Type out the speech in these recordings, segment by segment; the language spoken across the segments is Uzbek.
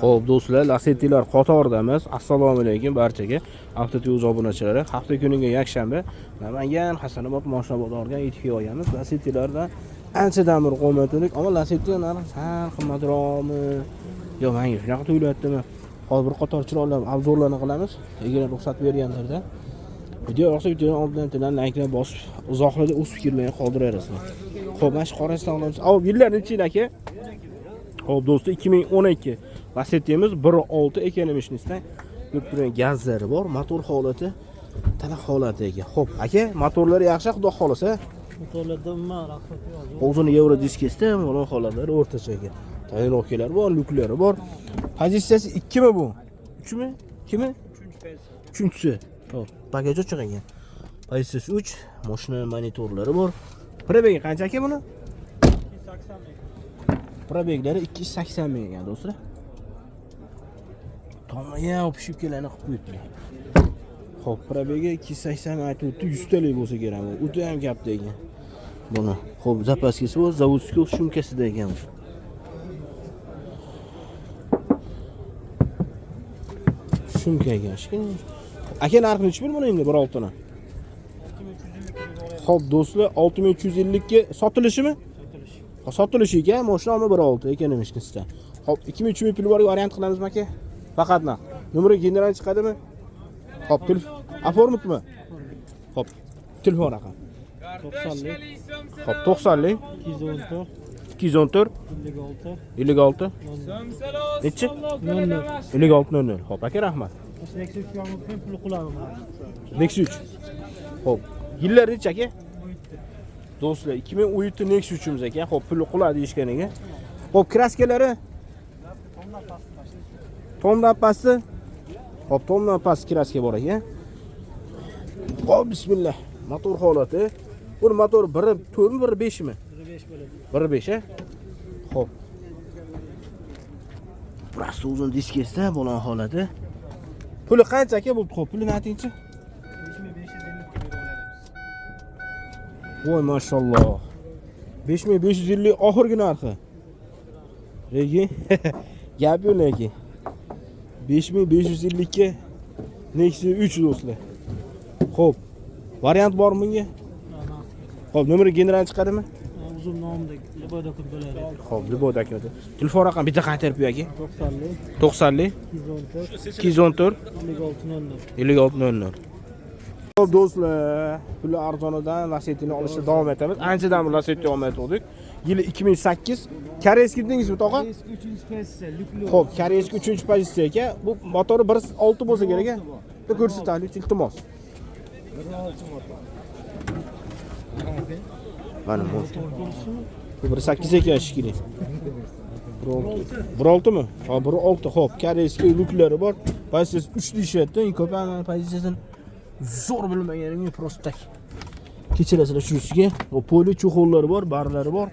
Xo'p, do'stlar, Lacetti'lar qatoridamiz. Assalomu alaykum barchaga. Avtotiyuz obunachilari. Hafta kuniga yakshanba Namangan Hasanobod mashina bozoriga yetib kelganmiz. Lacetti'lardan anchadan bir qo'mato'lik, ammo Lacetti narxi sal qimmatroqmi? Yo, menga shunaqa tuyulyaptimi? Hozir bir qator chiroyli obzorlarni qilamiz. Agar ruxsat berganlarda. Video yoqsa videoni oldindan tilan like'ni bosib, uzoqlarda o'z fikrlaringizni qoldirasizlar. Xo'p, mana shu qorasidan olamiz. Av, yillar necha aka? Xo'p, do'stlar, 2012 Lacetti'miz 1.6 ekonomishnisdan ko'p turgan gazlari bor, motor holati tana holati ekan. Xo'p, aka, motorlari yaxshi, xudo xolasa. Motorlarda umuman raqobat yo'q. O'zini Euro diskesda mana holatlari o'rtacha ekan. Tayinroqlari bor, luklari bor. Pozitsiyasi 2 mi bu? 3 mi? 2 mi? 3-chi. Xo'p, bagaj ochiq ekan. Pozitsiyasi 3, mashina monitorlari bor. Probegi qancha aka buni? 280 ming. Probeglari 280 ming ekan do'stlar. Tomaya opishib kelani qilib qo'yibdi. Xo'p, probegi 280 ming aytibdi, 100 talik bo'lsa kerak. O'ta ham katta ekan. Buni. Xo'p, zapaskasi bor, zavodskiy shumkasida ekan. Shumka ekan. Aka, narxi nechi pul buni endi 1.6 ni? 2350 Xo'p, do'stlar, 6350 ga sotilishimi? Sotilishi ekan, mashina 1.6 ekonomishnisdan. Xo'p, 2000-3000 pul bor variant qilamizmi aka? Faqat naq. Nomeri general chiqadimi? Xo'p, oformitmi? Xo'p, telefon raqam. 90lik. Xo'p, 90lik 214 214 56 nechi? 00. 5600. Xo'p, aka, rahmat. Nexus yomg'irdan pul qilamiz. Nexus. Xo'p, yillar necha aka? Do'stlar, 2017 Nexus'imiz ekan. Xo'p, puli quladi deyishgan ekan. Xo'p, kraskalari tomdan pasti. Xo'p, tomdan pasti kraska bor ekan. Xo'p, bismillah. Motor holati. Bu motor 1.4 mi, 1.5 mi? 1.5 a? Xo'p. Burasi uzun diskesda bo'lgan holati. Puli qancha aka bu? Xo'p, pulini aytingchi. 5550 Voy, mashalloh. 5550 oxirgi narxi. Lekin gap yo'q lekin. 5550 ga Nexus 3 do'stlar. Xo'p. Variant bormi bunga? Xo'p, nomeri general chiqadimi? Uzun nomdagi Liboda bo'ladi. Xo'p, Liboda aka. Telefon raqam bitta qaytarib qo'ying aka. 90lik 90lik 214 5600. 5600. Xo'p, do'stlar, puli arzonidan Lacetti'ni olishda davom etamiz. Anchadan bir Lacetti olmayotgandik. Yili 2008. Koreyskiy dedingizmi, to'g'a? 3-chi pozitsiya, lukli. Xo'p, Koreyskiy 3-chi pozitsiya ekan. Bu motori 1.6 bo'lsa kerak ekan. Bitta ko'rsataylik, iltimos. 1.6 motor. Mana bu. Bu 1.8 ekan shikili. 1.6 mi? Ha, 1.6. Xo'p, Koreyskiy luklari bor. Pozitsiyasi 3 deyapti. Ko'pam pozitsiyasini zo'r bilmaganim просто tak. Kechirasizlar shunisiga. O poli chuxollari bor, barlari bor.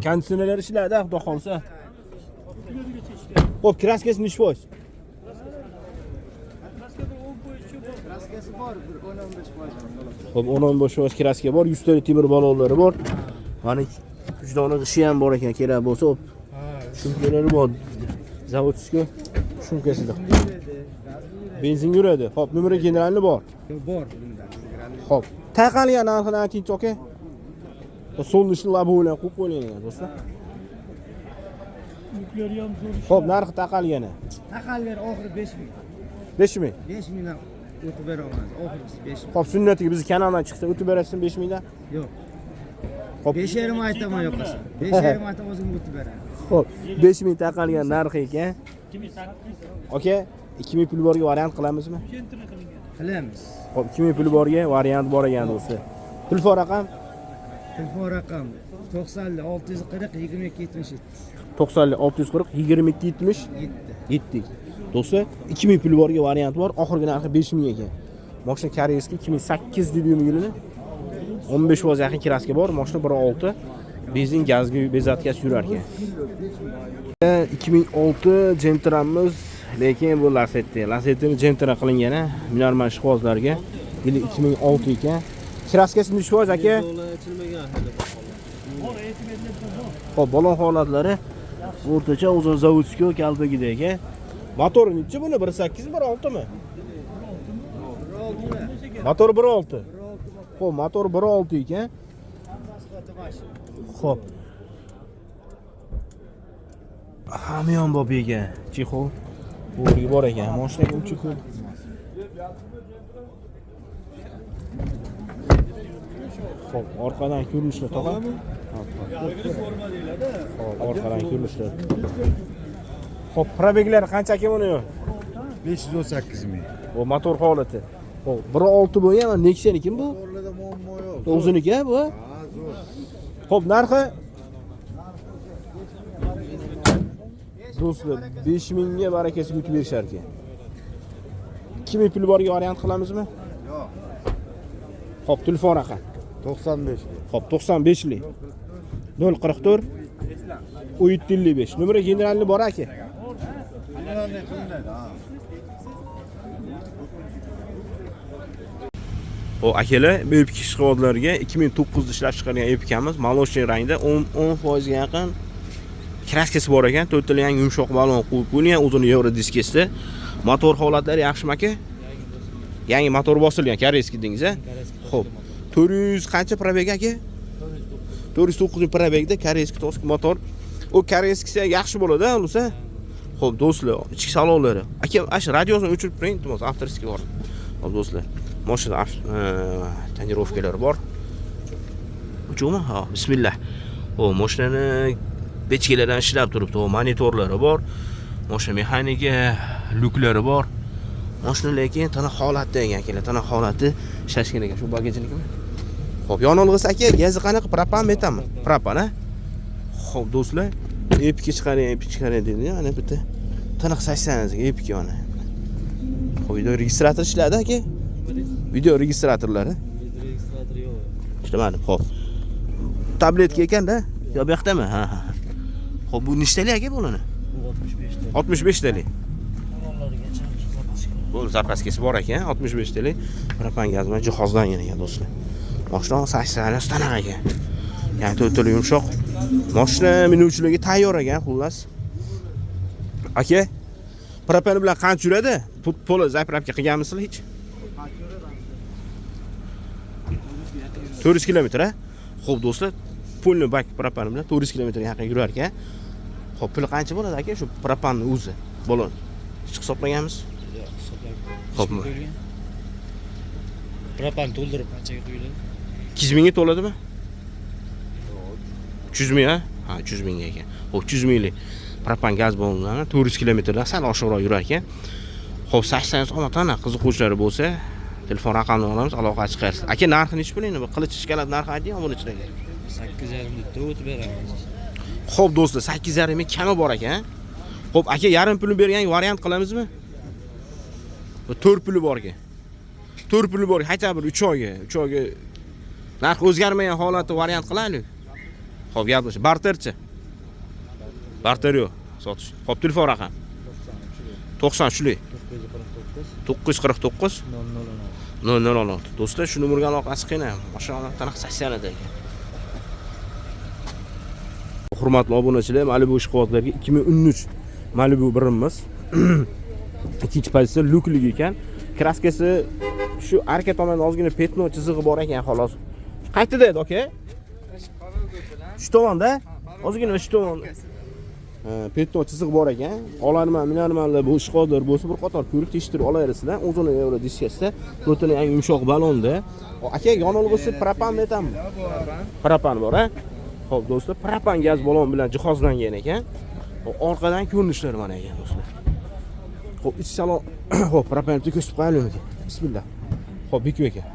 Konditsionerlar ishlaydi, xudo xolsa. Xo'p, kraskasi nechi foiz? Kraskasi bor, 10-15%. Xo'p, 10-15% kraska bor, 100 ta temir balonlari bor. Mana vijdoni g'ishi ham bor ekan, kerak bo'lsa, hop. Shumkalari bor. Zavodskiy shumkasida. Benzin yuradi. Xo'p, nomeri generalni bor. Bor. Xo'p, taqalgan narxini ayting aka. Solnishni labi bilan qo'yib qo'ying do'stlar. Yuklari ham zo'r. Xo'p, narxi taqalgani. Taqalgan oxiri 5000. 5000. 5000 dan o'tib bera olamiz. Oxirgisi 5000. Xo'p, sunnatiga biz kanaldan chiqsa o'tib berasizmi 5000 dan? Yo'q. Xo'p, 5.5 aytaman yo'qsa. 5.5 aytaman o'zim o'tib beraman. xo'p, 5000 taqalgan narxi ekan. 2008. Aka, 2000 pul borga variant qilamizmi? Qilamiz. Xo'p, 2000 pul borga variant bor ekan do'stlar. Telefon raqam Telefon raqam 90 640 22 77. 90 640 22 77. Do'stlar, 2000 pul borga variant bor. Oxirgi narxi 5000 ekan. Mashina Koreyskiy 2008 debyum yilini 15% yaqin kraska bor. Mashina 1.6 benzin gazga bezatkasi yurar ekan. 2006 Gentra'miz, lekin bu Lacetti. Lacetti'ni Gentra qilingan, minormal shvozlarga. Yili 2006 ekan. Kraskasi nechi foiz aka? Xo'p, balon holatlari O'rtacha o'zini zavodskiy kalpagidek, a. Motori nechi buni? 1.8 mi, 1.6 mi? Motor 1.6. Xo'p, motor 1.6 ekan. Xo'p. Hamyon bor ekan. Chexol. Bo'riga bor ekan. Mashinaga uchi ko'p. Xo'p, orqadan ko'rinishlar tog'a. Xo'p, orqadan ko'rinishlar. Xo'p, probeglar qancha ekan buni? 518 ming. Bu motor holati. Xo'p, 1.6 bo'lgan, Nexia'niki bu? Orada muammo yo'q. O'ziniki bu? Ha, zo'r. Xo'p, narxi do'stlar 5000 ga barakasiga yutib berishar ekan. 2000 pul borga variant qilamizmi? Yo'q. Xo'p, telefon raqam. 95. Xo'p, 95 lik. 044 755. Numeri generalni bor aka. Generalni qilinadi, ha. O akalar, bu epik ishqibozlarga 2009 da ishlab chiqargan epikamiz, молочный rangda 10% ga yaqin kraskasi bor ekan, to'rttalangan yumshoq balon qo'yib qo'yilgan, o'zini Euro diskesda. Motor holatlari yaxshimi aka? Yangi motor bosilgan, koreyskiy dedingiz a? Xo'p. 400 qancha probeg aka? 409 probegda koreyskiy to'siq motor. O koreyskisi yaxshi bo'ladi, bo'lsa. Xo'p, do'stlar, ichki salonlari. Aka, ash radiosini o'chirib turing, iltimos, avtoriskiy bor. Xo'p, do'stlar. Mashina tonirovkalari bor. Uchumi? Ha, bismillah. O, mashinani pechkalardan ishlab turibdi. O, monitorlari bor. Mashina mexanika, luklari bor. Mashina lekin tana holatda ekan, akalar. Tana holati ishlashgan ekan. Shu bagajnikimi? Xo'p, yonilg'isi aka, gazi qanaqa? Propan, metanmi? Propan, a? Xo'p, do'stlar, epik chiqaring dedi. Mana bitta taniq 80 ga epik mana. Xo'p, video registrator ishladi aka. Video registratorlari. Video registrator yo'q. Ishlamadi. Xo'p. Tabletka ekan-da. Yo, bu yoqdami? Ha. Xo'p, bu nechtalik aka bo'lani? 65 ta. 65 talik. Qurollargacha zapaska. Bu zapaskasi bor ekan, 65 talik. Propan gaz bilan jihozlangan ekan do'stlar. Mashina 80 stanaq ekan. Ya'ni to'rttali yumshoq. Mashina minuvchilarga tayyor ekan, xullas. Aka, propan bilan qancha yuradi? To'la zapravka qilganmisizlar hech? 400 km a? Xo'p do'stlar, pulni bak propan bilan 400 km yaqin yurar ekan. Xo'p, puli qancha bo'ladi aka shu propanning o'zi? Bo'ladi. Hech hisoblaganmiz? Yo'q, hisoblagan. Xo'pmi? Propan to'ldirib qanchaga qo'yiladi? 200 mingga to'ladimi? 300 ming a? Ha, 300 mingga ekan. Xo'p, 300 minglik propan gaz ballonlari 400 km dan sal oshiqroq yurar ekan. Xo'p, 80 soatdan qiziquvchilari bo'lsa, telefon raqamini olamiz, aloqa chiqarsiz. Aka, narxi nechi pulingni? Bu qilich shikolat narxi ayting, obunachilarga. 8,5 deb o'tib beramiz. Xo'p do'stlar, 8,5 ming kami bor ekan. Xo'p, aka, yarim pulni bergan variant qilamizmi? Bu 4 puli bor ekan. 4 puli bor, hech bir 3 oyga narx o'zgarmagan holatda variant qilaylik. Xo'p, gaplashib, barterchi. Barter yo'q, sotish. Xo'p, telefon raqam. 90 shuli. 949 006. Do'stlar, shu nomerga aloqasi qiling. Mashina taniq 80 ekan. Hurmatli obunachilar, Malibu ishqibozlarga 2013 Malibu birimiz. Ikkinchi pozitsiya luklik ekan. Kraskasi shu arka tomonda ozgina petno chizig'i bor ekan, xolos. Qaytida edi, aka? Shu tomonda? Ozgina shu tomonda. Petno chizig'i bor ekan. Olarman, minarmanlar bu ishqibozlar bo'lsa bir qator ko'rib tekshirib olasizlar. O'zini Euro diskasida, to'tini yangi yumshoq balonda. Aka, yonilg'isi propan metanmi? Propan bor, a? Xo'p, do'stlar, propan gaz balon bilan jihozlangan ekan. Orqadan ko'rinishlari mana ekan, do'stlar. Xo'p, ichki salon, xo'p, propanni ko'rsatib qo'yaylik. Bismillah. Xo'p, bekib ekan.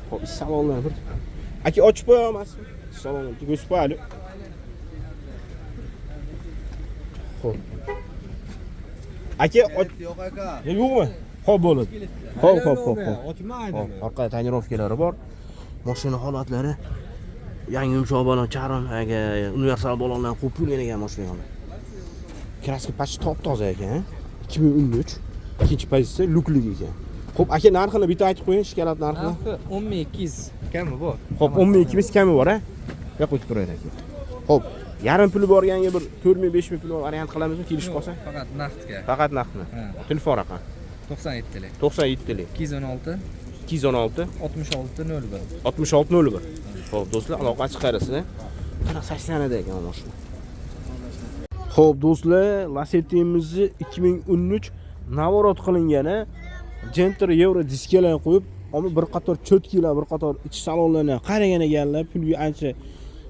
Xo'p, ichki salonlarni bir aka ochib qo'yamazmi? Salonni ko'rsatib qo'yaylik. Xo'p. Aka, Yo'q aka. yo'qmi? Xo'p bo'ladi. Xo'p. Ochmaydi. Orqada tonirovkalari bor. Mashina holatlari yangi yumshoq balon, charm, universal balondan qo'yib qo'yilgan ekan mashinaga. Kraska pachi top-toza ekan. 2013 ikkinchi pozitsiya luklik ekan. Xo'p, aka, narxini bitta aytib qo'ying, shikolat narxini. Narxi 10200 kami bor. Xo'p, 10200 kami bor, a? Yo'q, qo'yib turaylik aka. Xo'p, Yarim puli borganga bir 4000-5000 pul variant qilamizmi kelishib qolsa? Faqat naqdga. Faqat naqdmi? Ha. Telefon raqami 97 lik. 97 lik 216 216 66 01. 6601. Xo'p, do'stlar, aloqa chiqarasiz. Qanaqa 80 da ekan mashina. Xo'p, do'stlar, Lacetti'mizni 2013 navorot qilingani Gentra Euro diskalar qo'yib, ammo bir qator cho'tkilar, bir qator ich salonlarni qaragan ekanlar, pulga ancha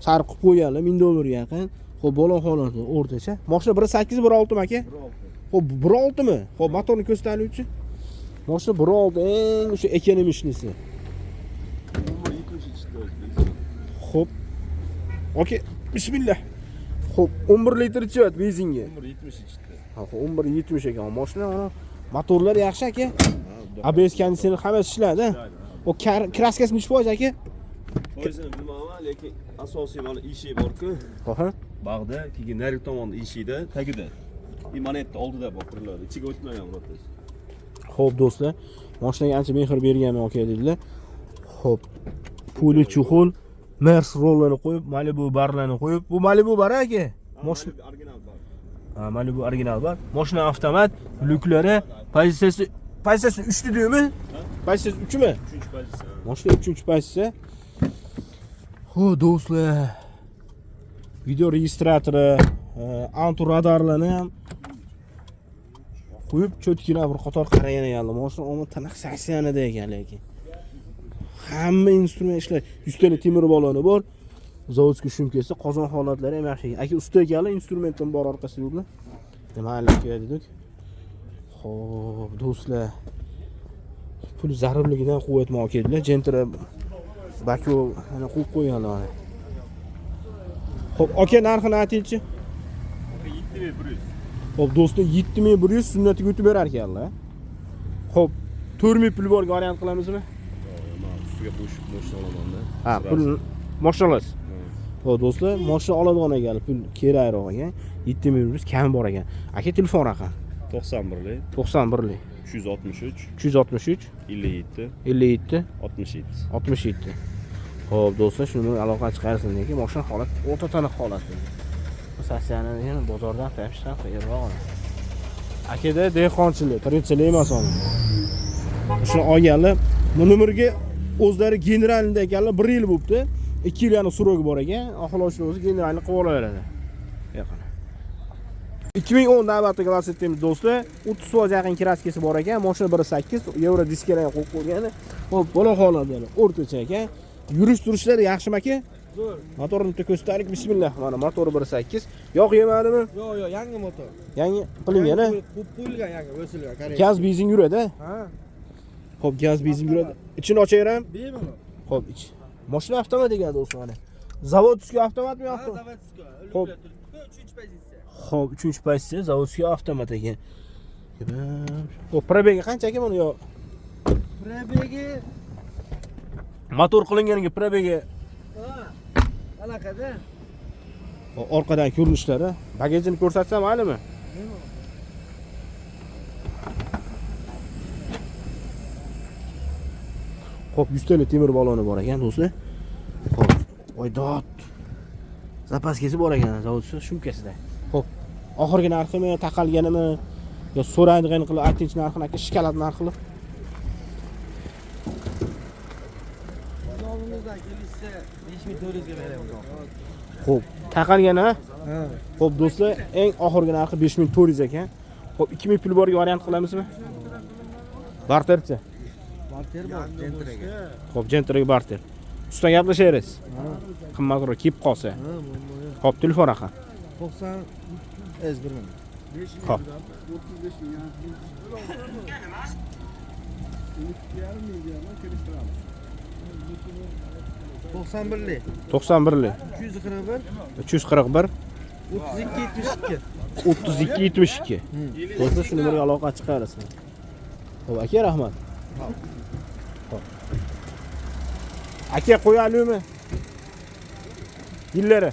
sarf qilib qo'yganlar, 1000 dollar yaqin. Xo'p, bo'la holati o'rtacha. Mashina 1.8 1.6 mi aka? 1.6. Xo'p, 1.6 mi? Xo'p, motorni ko'rsatuvchi. Mashina 1.6 eng o'sha ekonomishnisi. Xo'p. Okey, bismillah. Xo'p, 11 litr ichadi benzinga. 11.70 ichdi. Ha, 11.70 ekan. Mashina motorlar yaxshi aka. ABS konditsioner hammasi ishlaydi. O kraskasi necha foiz aka? Foizini bilmayman, lekin asosiy mana eshik bor-ku. Aha. Bag'da, keyin narigi tomonda eshikda, tagida. Mana yerda oldida bor quriladi. Ichiga o'tmagan buloqda. Xo'p do'stlar, mashinaga ancha mehr berganman aka dedilar. Xo'p. Puli chuxul, Mers rollarni qo'yib, Malibu barlarni qo'yib. Bu Malibu bar aka. Mashina original bor. Ha, Malibu original bar. Mashina avtomat, lyuklari, pozitsiyasi 3 deymi? Pozitsiyasi 3 mi? 3-pozitsiya. Mashina 3-pozitsiya. Xo'p do'stlar. Video registratori, antu radarlarni ham qo'yib cho'tkilar bir qator qaragan ekanlar. Mashina omon taniq 80 da ekan lekin. Hamma instrument ishlar. 100 ta temir baloni bor. Zavodskiy shumkasi, qozon holatlari ham yaxshi ekan. Aka usta ekanlar, instrumentdan bor orqasida yurlar. Nimalar dedik. Xo'p, do'stlar. Pul zarurligidan quvvatmoq keraklar. Gentra Baku ana qo'yib qo'yganlar. Xo'p, aka narxini aytingchi. 7100. Xo'p, do'stlar, 7100 sunnatiga o'tib berar ekanlar. Xo'p, 4000 pul borga variant qilamizmi? Ustiga qo'shib mashina olaman-da. Ha, pul mashinalar. Xo'p, do'stlar, mashina oladigan ekan, pul kerakroq ekan. 7100 kam bor ekan. Aka telefon raqami 91lik 91lik 363 363 57 57 67. 67. Xo'p, do'stlar, shuni aloqa chiqarsin lekin mashina holat o'ta taniq holatda. Sasyani yana bozordan topishdan qiyinroq. Akada dehqonchilik, tirikchilik emas uni. Shuni olganlar, bu nomerga o'zlari generalni ekanlar, 1 yil bo'libdi. 2 yil yana surogi bor ekan, oxirgi o'zi generalni qilib olaveradi. Yaqin. 2010 navbatdagi Lacetti'miz do'stlar, 30% yaqin kraskasi bor ekan, mashina 1.8 Euro diskalar qo'yib qo'ygan. Xo'p, bo'la holatda o'rtacha ekan. Yurish turishlari yaxshimi aka? Zo'r. Motorni ko'rsataylik. Bismillah. Mana motori 1.8. Yog' yemadimi? Yo'q, yangi motor. Yangi qilingan-a? Qo'yilgan yangi, o'silgan, qarang. Gaz benzin yuradi. Ha, Xo'p, gaz benzin yuradi. Ichini ochaveram. bemalol. Xo'p, ich. Mashina avtomat ekan do'stlar mana. Zavodskiy avtomatmi Ha, yo'qmi? zavodskiy. Xo'p. 3-pozitsiya. Xo'p, 3-pozitsiya Zavodskiy avtomat ekan. Xo'p, probegi qancha ekan buni yo? Probegi Motor qilinganiga probegi anaqada. orqadan ko'rinishlari. Bagajini ko'rsatsam maylimi? Xo'p, 100 ta temir baloni bor ekan do'stlar. Xo'p, oydot. Zapaskasi bor ekan, zavodsiz shumkasida. Xo'p, oxirgi narximi, taqalganimi yo so'raydigan qilib aytinchi narxini aka, shikolat narxini. Nomimizdan kelishsa 5400 ga beramiz. Xo'p, taqalgan ha? Ha. Xo'p, do'stlar, eng oxirgi narxi 5400 ekan. Xo'p, 2000 pul borga variant qilamizmi? Barterchi. Barter bor, Gentraga. Xo'p, Gentraga barter. Usta gaplashaysiz. Qimmatroq kelib qolsa. Ha, bo'lmaydi. Xo'p, telefon raqami. 90 S1 mi? Xo'p. 91lik 91lik 341 341 32 72. 32 72. Do'stlar, shu nomerga aloqa chiqarasiz. Xo'p, aka, rahmat. Xo'p. Aka, qo'yalikmi? Yillari.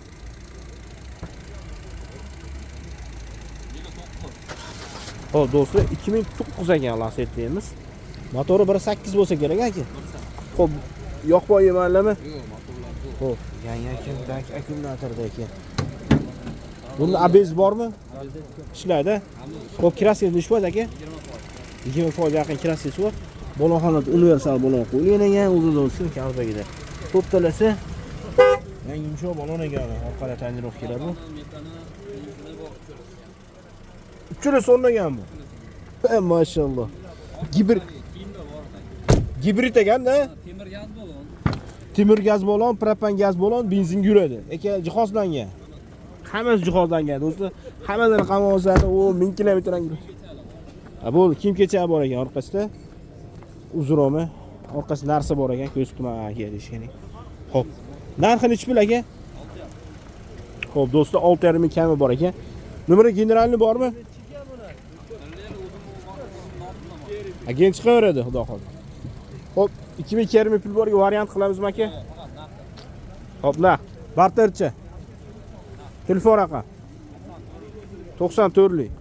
Xo'p, do'stlar, 2009 ekan Lacetti'miz. Motori 1.8 bo'lsa kerak aka. Xo'p, yoqib yemanlarmi? Yo'q, motorlar bu. Xo'p, yangi akkumulyatorda ekan. Bunda abez bormi? Ishlaydi. Xo'p, kraskasi nechi foiz aka? 20% yaqin kraskasi bor. Boloxonada universal bolon qo'yilgan ekan, o'z-o'zidan o'tsin kalbagida. To'ptalasa yang yumshoq bolon ekan, orqada tonirovkalar bu. Uchura sonlagan bu. Maşallah. Gibrit ekan-da. Temir gaz balon, propan gaz balon, benzin yuradi. Aka jihozlangan. Hammasi jihozlangan do'stlar. Hammasini qamab olsada, o 1000 kilometrdan yuradi. Bu kim kecha bor ekan orqasida. Uzromi, orqasida narsa bor ekan, ko'z tumaga deyishganing. Xo'p. Narxi nechi pul aka? Xo'p, do'stlar 6,5 ming kami bor ekan. Numeri generalni bormi? Agen chiqaveradi, xudo xohlasa. Xo'p, 2200 ming pul borga variant qilamizmi aka? Xo'p, naq. Barterchi. Telefon raqam. 94 lik.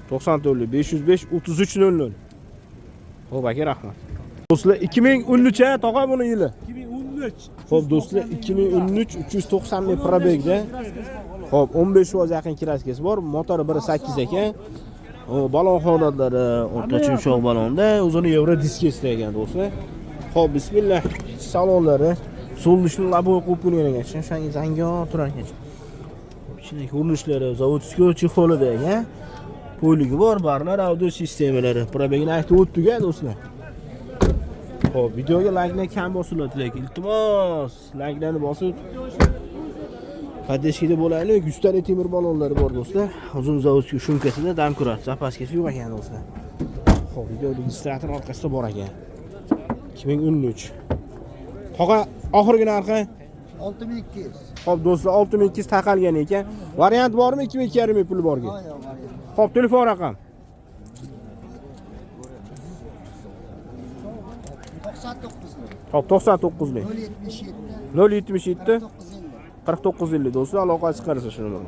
94 lik 505 3300. Xo'p, aka rahmat. Do'stlar 2013 a tog'a buni yili. 2013. Xo'p, do'stlar 2013 390 ming probegda. Xo'p, 15% yaqin kraskasi bor. Motori 1.8 ekan. O balon holatlari o'rtacha yumshoq balonda, o'zini yevro diskesda ekan do'stlar. Xo'p, bismillah. Salonlari so'lishni laboy qo'yib qo'ygan ekan. Shunchaki zangor turar ekan. Ichidagi ko'rinishlari zavodskiy chexolida ekan. Poyligi bor, barlar audio sistemalari. Probegini aytib o'tdik-a do'stlar. Xo'p, videoga like kam bosiladi lekin iltimos, like'larni bosib Haddeshida bo'laylik, 100 ta temir balonlari bor do'stlar. Uzun zavodskiy shumkasida damkurat, zapaskasi yo'q ekan do'stlar. Xo'p, video registrator orqasida bor ekan. 2013. Tog'a oxirgi narxi 6200. Xo'p, do'stlar 6200 taqalgan ekan. Variant bormi 2200 ming pul borga? Xo'p, telefon raqam 99. Xo'p, 99 lik 077 077 4950 do'stlar aloqa chiqarsa shuni.